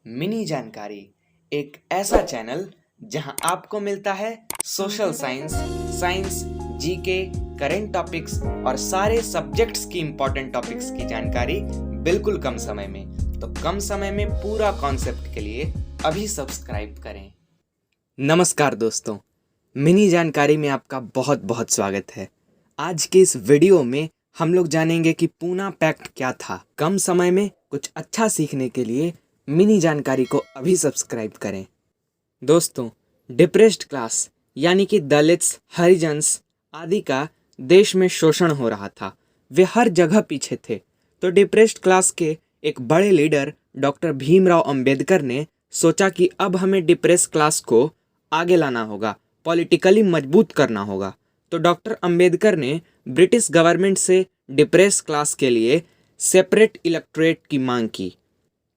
Mini जानकारी एक ऐसा चैनल जहां आपको मिलता है social science, science, GK, current topics और सारे सब्जेक्ट्स की इंपॉर्टेंट टॉपिक्स की जानकारी बिल्कुल कम समय में। तो कम समय में पूरा कॉन्सेप्ट के लिए अभी सब्सक्राइब करें। नमस्कार दोस्तों, मिनी जानकारी में आपका बहुत बहुत स्वागत है। आज के इस वीडियो में हम लोग जानेंगे कि पूना पैक्ट क्या था। कम समय में कुछ अच्छा सीखने के लिए मिनी जानकारी को अभी सब्सक्राइब करें। दोस्तों, डिप्रेस्ड क्लास यानी कि दलित्स, हरिजन्स आदि का देश में शोषण हो रहा था। वे हर जगह पीछे थे। तो डिप्रेस्ड क्लास के एक बड़े लीडर डॉक्टर भीमराव अंबेडकर ने सोचा कि अब हमें डिप्रेस क्लास को आगे लाना होगा, पॉलिटिकली मजबूत करना होगा। तो डॉक्टर अंबेडकर ने ब्रिटिश गवर्नमेंट से डिप्रेस क्लास के लिए सेपरेट इलेक्टोरेट की मांग की।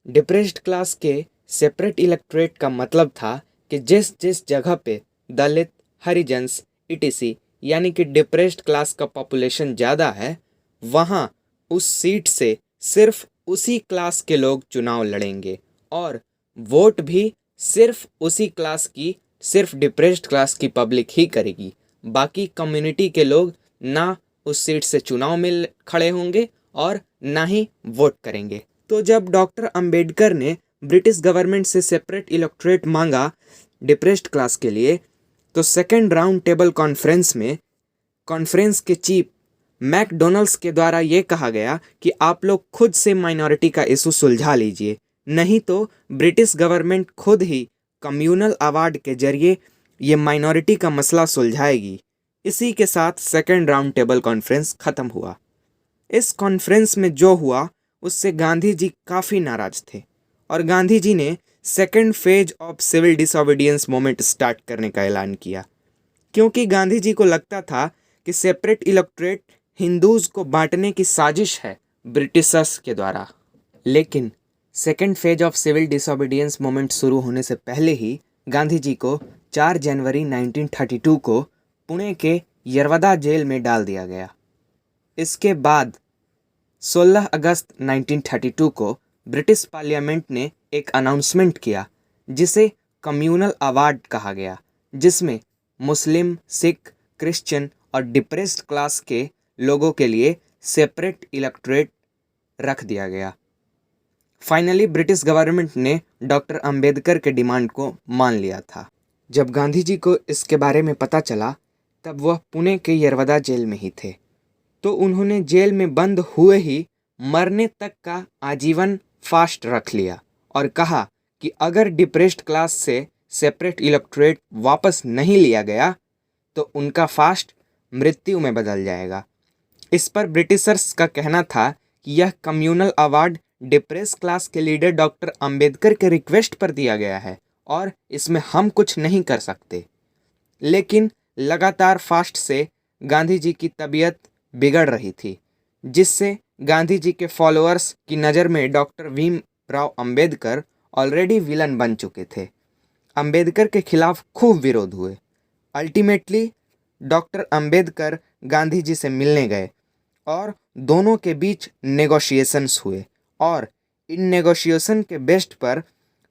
डिप्रेस्ड क्लास के सेपरेट इलेक्टोरेट का मतलब था कि जिस जिस जगह पे दलित, हरिजन्स ईटीसी यानी कि डिप्रेस्ड क्लास का पॉपुलेशन ज़्यादा है, वहाँ उस सीट से सिर्फ उसी क्लास के लोग चुनाव लड़ेंगे और वोट भी सिर्फ उसी क्लास की, सिर्फ डिप्रेस्ड क्लास की पब्लिक ही करेगी। बाकी कम्युनिटी के लोग ना उस सीट से चुनाव में खड़े होंगे और ना ही वोट करेंगे। तो जब डॉक्टर अंबेडकर ने ब्रिटिश गवर्नमेंट से सेपरेट इलेक्टोरेट मांगा डिप्रेस्ड क्लास के लिए, तो सेकेंड राउंड टेबल कॉन्फ्रेंस में कॉन्फ्रेंस के चीफ मैकडोनल्ड्स के द्वारा ये कहा गया कि आप लोग खुद से माइनॉरिटी का इशू सुलझा लीजिए, नहीं तो ब्रिटिश गवर्नमेंट खुद ही कम्युनल अवार्ड के जरिए ये माइनॉरिटी का मसला सुलझाएगी। इसी के साथ सेकेंड राउंड टेबल कॉन्फ्रेंस ख़त्म हुआ। इस कॉन्फ्रेंस में जो हुआ उससे गांधी जी काफ़ी नाराज थे और गांधी जी ने second phase of civil disobedience movement start करने का ऐलान किया, क्योंकि गांधी जी को लगता था कि सेपरेट इलेक्टोरेट हिंदूज़ को बांटने की साजिश है ब्रिटिशर्स के द्वारा। लेकिन second phase of civil disobedience movement शुरू होने से पहले ही गांधी जी को 4 जनवरी 1932 को पुणे के यरवदा जेल में डाल दिया गया। इसके बाद 16 अगस्त 1932 को ब्रिटिश पार्लियामेंट ने एक अनाउंसमेंट किया जिसे कम्युनल अवार्ड कहा गया, जिसमें मुस्लिम, सिख, क्रिश्चियन और डिप्रेस्ड क्लास के लोगों के लिए सेपरेट इलेक्टोरेट रख दिया गया। फाइनली ब्रिटिश गवर्नमेंट ने डॉक्टर अंबेडकर के डिमांड को मान लिया था। जब गांधी जी को इसके बारे में पता चला तब वह पुणे के यरवदा जेल में ही थे। तो उन्होंने जेल में बंद हुए ही मरने तक का आजीवन फास्ट रख लिया और कहा कि अगर डिप्रेस्ड क्लास से सेपरेट इलेक्टोरेट वापस नहीं लिया गया तो उनका फास्ट मृत्यु में बदल जाएगा। इस पर ब्रिटिशर्स का कहना था कि यह कम्युनल अवार्ड डिप्रेस्ड क्लास के लीडर डॉक्टर अंबेडकर के रिक्वेस्ट पर दिया गया है और इसमें हम कुछ नहीं कर सकते। लेकिन लगातार फास्ट से गांधी जी की तबीयत बिगड़ रही थी, जिससे गांधी जी के फॉलोअर्स की नज़र में doctor Bhimrao Ambedkar already villain बन चुके थे। अंबेडकर के खिलाफ खूब विरोध हुए। अल्टीमेटली डॉक्टर अंबेडकर गांधी जी से मिलने गए और दोनों के बीच नेगोशिएशंस हुए और इन नेगोशिएशन के बेस्ट पर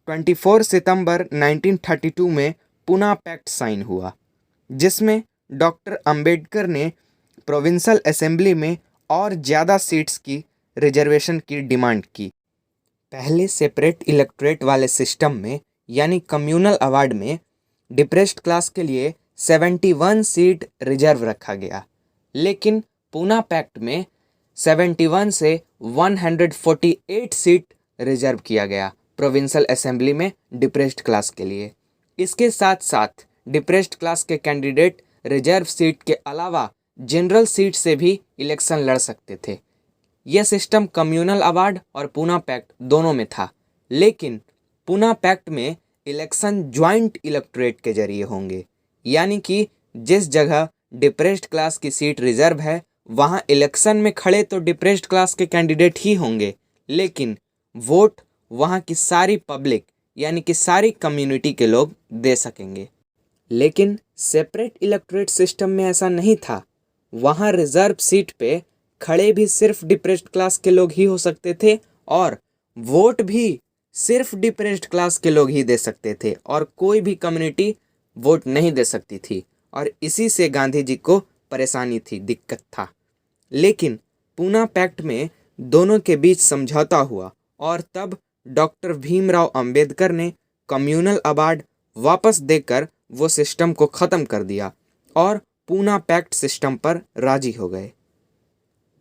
24 सितंबर 1932 में पूना पैक्ट साइन हुआ, जिसमें डॉक्टर अंबेडकर ने प्रोविंशियल असेंबली में और ज़्यादा सीट्स की रिजर्वेशन की डिमांड की। पहले सेपरेट इलेक्टोरेट वाले सिस्टम में यानी कम्युनल अवार्ड में डिप्रेस्ड क्लास के लिए 71 सीट रिजर्व रखा गया, लेकिन पूना पैक्ट में 71 से 148 सीट रिजर्व किया गया प्रोविंशियल असेंबली में डिप्रेस्ड क्लास के लिए। इसके साथ साथ डिप्रेस्ड क्लास के कैंडिडेट रिजर्व सीट के अलावा जनरल सीट से भी इलेक्शन लड़ सकते थे। यह सिस्टम कम्युनल अवार्ड और पूना पैक्ट दोनों में था, लेकिन पूना पैक्ट में इलेक्शन ज्वाइंट इलेक्टोरेट के जरिए होंगे, यानी कि जिस जगह डिप्रेस्ड क्लास की सीट रिजर्व है वहाँ इलेक्शन में खड़े तो डिप्रेस्ड क्लास के कैंडिडेट ही होंगे, लेकिन वोट वहाँ की सारी पब्लिक यानी कि सारी कम्युनिटी के लोग दे सकेंगे। लेकिन सेपरेट इलेक्टोरेट सिस्टम में ऐसा नहीं था। वहाँ रिजर्व सीट पे खड़े भी सिर्फ डिप्रेस्ड क्लास के लोग ही हो सकते थे और वोट भी सिर्फ डिप्रेस्ड क्लास के लोग ही दे सकते थे और कोई भी कम्युनिटी वोट नहीं दे सकती थी, और इसी से गांधी जी को परेशानी थी, दिक्कत था। लेकिन पूना पैक्ट में दोनों के बीच समझौता हुआ और तब डॉक्टर भीमराव अंबेडकर ने कम्युनल अवार्ड वापस देकर वो सिस्टम को ख़त्म कर दिया और पूना पैक्ट सिस्टम पर राजी हो गए।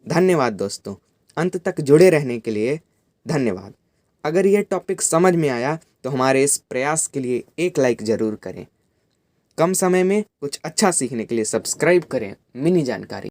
धन्यवाद दोस्तों, अंत तक जुड़े रहने के लिए धन्यवाद। अगर ये टॉपिक समझ में आया तो हमारे इस प्रयास के लिए एक लाइक ज़रूर करें। कम समय में कुछ अच्छा सीखने के लिए सब्सक्राइब करें मिनी जानकारी।